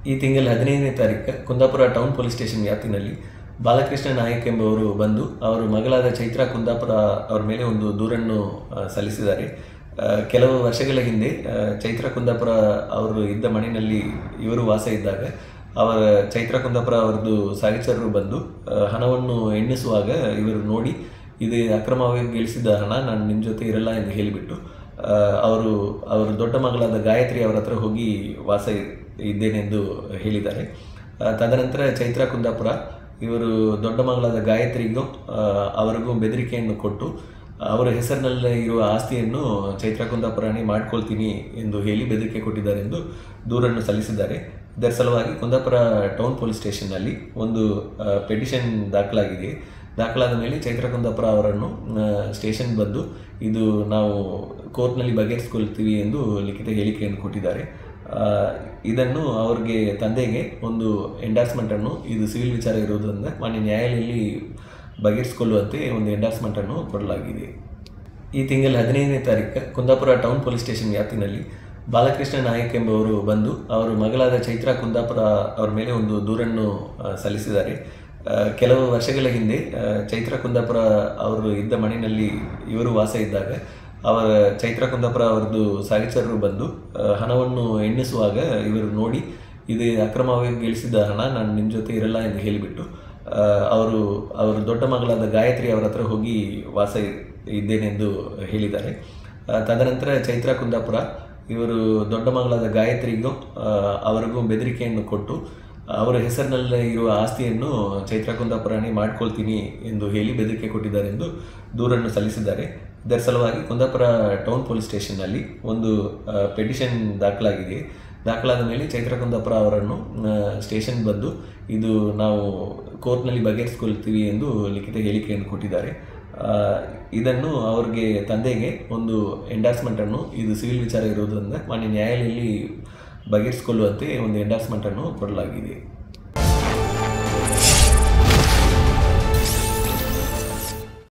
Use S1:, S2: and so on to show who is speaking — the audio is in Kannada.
S1: ಈ ತಿಂಗಳ 15ನೇ ತಾರೀಕು ಕುಂದಾಪುರ ಟೌನ್ ಪೊಲೀಸ್ ಸ್ಟೇಷನ್ ವ್ಯಾಪ್ತಿನಲ್ಲಿ ಬಾಲಕೃಷ್ಣ ನಾಯಕ್ ಎಂಬುವರು ಬಂದು ಅವರ ಮಗಳಾದ ಚೈತ್ರಾ ಕುಂದಾಪುರ ಅವರ ಮೇಲೆ ಒಂದು ದೂರನ್ನು ಸಲ್ಲಿಸಿದ್ದಾರೆ. ಕೆಲವು ವರ್ಷಗಳ ಹಿಂದೆ ಚೈತ್ರಾ ಕುಂದಾಪುರ ಅವರು ಇದ್ದ ಮನೆಯಲ್ಲಿ ಇವರು ವಾಸ ಇದ್ದಾಗ ಚೈತ್ರಾ ಕುಂದಾಪುರ ಅವರದ್ದು ಸಹಚರರು ಬಂದು ಹಣವನ್ನು ಎಣ್ಣಿಸುವಾಗ ಇವರು ನೋಡಿ ಇದು ಅಕ್ರಮವಾಗಿ ಗಳಿಸಿದ ಹಣ, ನಾನು ನಿಮ್ಮ ಜೊತೆ ಇರಲ್ಲ ಎಂದು ಹೇಳಿಬಿಟ್ಟು ಅವರು ದೊಡ್ಡ ಮಗಳಾದ ಗಾಯತ್ರಿ ಅವರ ಹತ್ರ ಹೋಗಿ ವಾಸ ಇದ್ದೇನೆಂದು ಹೇಳಿದ್ದಾರೆ. ತದನಂತರ ಚೈತ್ರಾ ಕುಂದಾಪುರ ಇವರು ದೊಡ್ಡ ಮಗಳಾದ ಗಾಯತ್ರಿಗೂ ಅವರಿಗೂ ಬೆದರಿಕೆಯನ್ನು ಕೊಟ್ಟು ಅವರ ಹೆಸರಿನಲ್ಲಿ ಇರುವ ಆಸ್ತಿಯನ್ನು ಚೈತ್ರಾ ಕುಂದಾಪುರನೇ ಮಾಡ್ಕೊಳ್ತೀನಿ ಎಂದು ಹೇಳಿ ಬೆದರಿಕೆ ಕೊಟ್ಟಿದ್ದಾರೆ ಎಂದು ದೂರನ್ನು ಸಲ್ಲಿಸಿದ್ದಾರೆ. ಇದರ ಸಲುವಾಗಿ ಕುಂದಾಪುರ ಟೌನ್ ಪೊಲೀಸ್ ಸ್ಟೇಷನ್ನಲ್ಲಿ ಒಂದು ಪೆಟಿಷನ್ ದಾಖಲಾದ ಮೇಲೆ ಚೈತ್ರಾ ಕುಂದಾಪುರ ಅವರನ್ನು ಸ್ಟೇಷನ್ ಬಂದು ಇದು ನಾವು ಕೋರ್ಟ್ನಲ್ಲಿ ಬಗೆಹರಿಸಿಕೊಳ್ತೀವಿ ಎಂದು ಲಿಖಿತ ಹೇಳಿಕೆಯನ್ನು ಕೊಟ್ಟಿದ್ದಾರೆ. ಇದನ್ನು ಅವ್ರಿಗೆ ತಂದೆಗೆ ಒಂದು ಎಂಡಾರ್ಸ್ಮೆಂಟನ್ನು, ಇದು ಸಿವಿಲ್ ವಿಚಾರ ಇರುವುದರಿಂದ ಮಾನ್ಯ ನ್ಯಾಯಾಲಯದಲ್ಲಿ ಬಗೆಹರಿಸಿಕೊಳ್ಳುವಂತೆ ಒಂದು ಎಂಡಾರ್ಸ್ಮೆಂಟನ್ನು ಕೊಡಲಾಗಿದೆ. ಈ ತಿಂಗಳ 15ನೇ ತಾರೀಕು ಕುಂದಾಪುರ ಟೌನ್ ಪೊಲೀಸ್ ಸ್ಟೇಷನ್ ವ್ಯಾಪ್ತಿನಲ್ಲಿ ಬಾಲಕೃಷ್ಣ ನಾಯಕ್ ಎಂಬುವರು ಬಂದು ಅವರ ಮಗಳಾದ ಚೈತ್ರಾ ಕುಂದಾಪುರ ಅವರ ಮೇಲೆ ಒಂದು ದೂರನ್ನು ಸಲ್ಲಿಸಿದ್ದಾರೆ. ಕೆಲವು ವರ್ಷಗಳ ಹಿಂದೆ ಚೈತ್ರಾ ಕುಂದಾಪುರ ಅವರು ಇದ್ದ ಮನೆಯಲ್ಲಿ ಇವರು ವಾಸ ಇದ್ದಾಗ ಚೈತ್ರಾ ಕುಂದಾಪುರ ಅವರದ್ದು ಸಹಚರರು ಬಂದು ಹಣವನ್ನು ಎಣ್ಣಿಸುವಾಗ ಇವರು ನೋಡಿ ಇದು ಅಕ್ರಮವಾಗಿ ಗಳಿಸಿದ ಹಣ, ನಾನು ನಿಮ್ಮ ಜೊತೆ ಇರಲ್ಲ ಎಂದು ಹೇಳಿಬಿಟ್ಟು ಅವರು ದೊಡ್ಡ ಮಗಳಾದ ಗಾಯತ್ರಿ ಅವರ ಹತ್ರ ಹೋಗಿ ವಾಸ ಇದ್ದೇನೆಂದು ಹೇಳಿದ್ದಾರೆ. ತದನಂತರ ಚೈತ್ರಾ ಕುಂದಾಪುರ ಇವರು ದೊಡ್ಡ ಮಗಳಾದ ಗಾಯತ್ರಿಗೂ ಅವರಿಗೂ ಬೆದರಿಕೆಯನ್ನು ಕೊಟ್ಟು ಅವರ ಹೆಸರಿನಲ್ಲಿ ಇರುವ ಆಸ್ತಿಯನ್ನು ಚೈತ್ರಾ ಕುಂದಾಪುರನೇ ಮಾಡ್ಕೊಳ್ತೀನಿ ಎಂದು ಹೇಳಿ ಬೆದರಿಕೆ ಕೊಟ್ಟಿದ್ದಾರೆ ಎಂದು ದೂರನ್ನು ಸಲ್ಲಿಸಿದ್ದಾರೆ. ಇದರ ಸಲುವಾಗಿ ಕುಂದಾಪುರ ಟೌನ್ ಪೊಲೀಸ್ ಸ್ಟೇಷನ್ನಲ್ಲಿ ಒಂದು ಪೆಟಿಷನ್ ದಾಖಲಾದ ಮೇಲೆ ಚೈತ್ರಾ ಕುಂದಾಪುರ ಅವರನ್ನು ಸ್ಟೇಷನ್ ಬಂದು ಇದು ನಾವು ಕೋರ್ಟ್ನಲ್ಲಿ ಬಗೆಹರಿಸಿಕೊಳ್ತೀವಿ ಎಂದು ಲಿಖಿತ ಹೇಳಿಕೆಯನ್ನು ಕೊಟ್ಟಿದ್ದಾರೆ. ಇದನ್ನು ಅವ್ರಿಗೆ ತಂದೆಗೆ ಒಂದು ಎಂಡಾರ್ಸ್ಮೆಂಟನ್ನು, ಇದು ಸಿವಿಲ್ ವಿಚಾರ ಇರುವುದರಿಂದ ಮಾನ್ಯ ನ್ಯಾಯಾಲಯದಲ್ಲಿ ಬಗೆಹರಿಸಿಕೊಳ್ಳುವಂತೆ ಒಂದು ಎಂಡಾರ್ಸ್ಮೆಂಟನ್ನು ಕೊಡಲಾಗಿದೆ.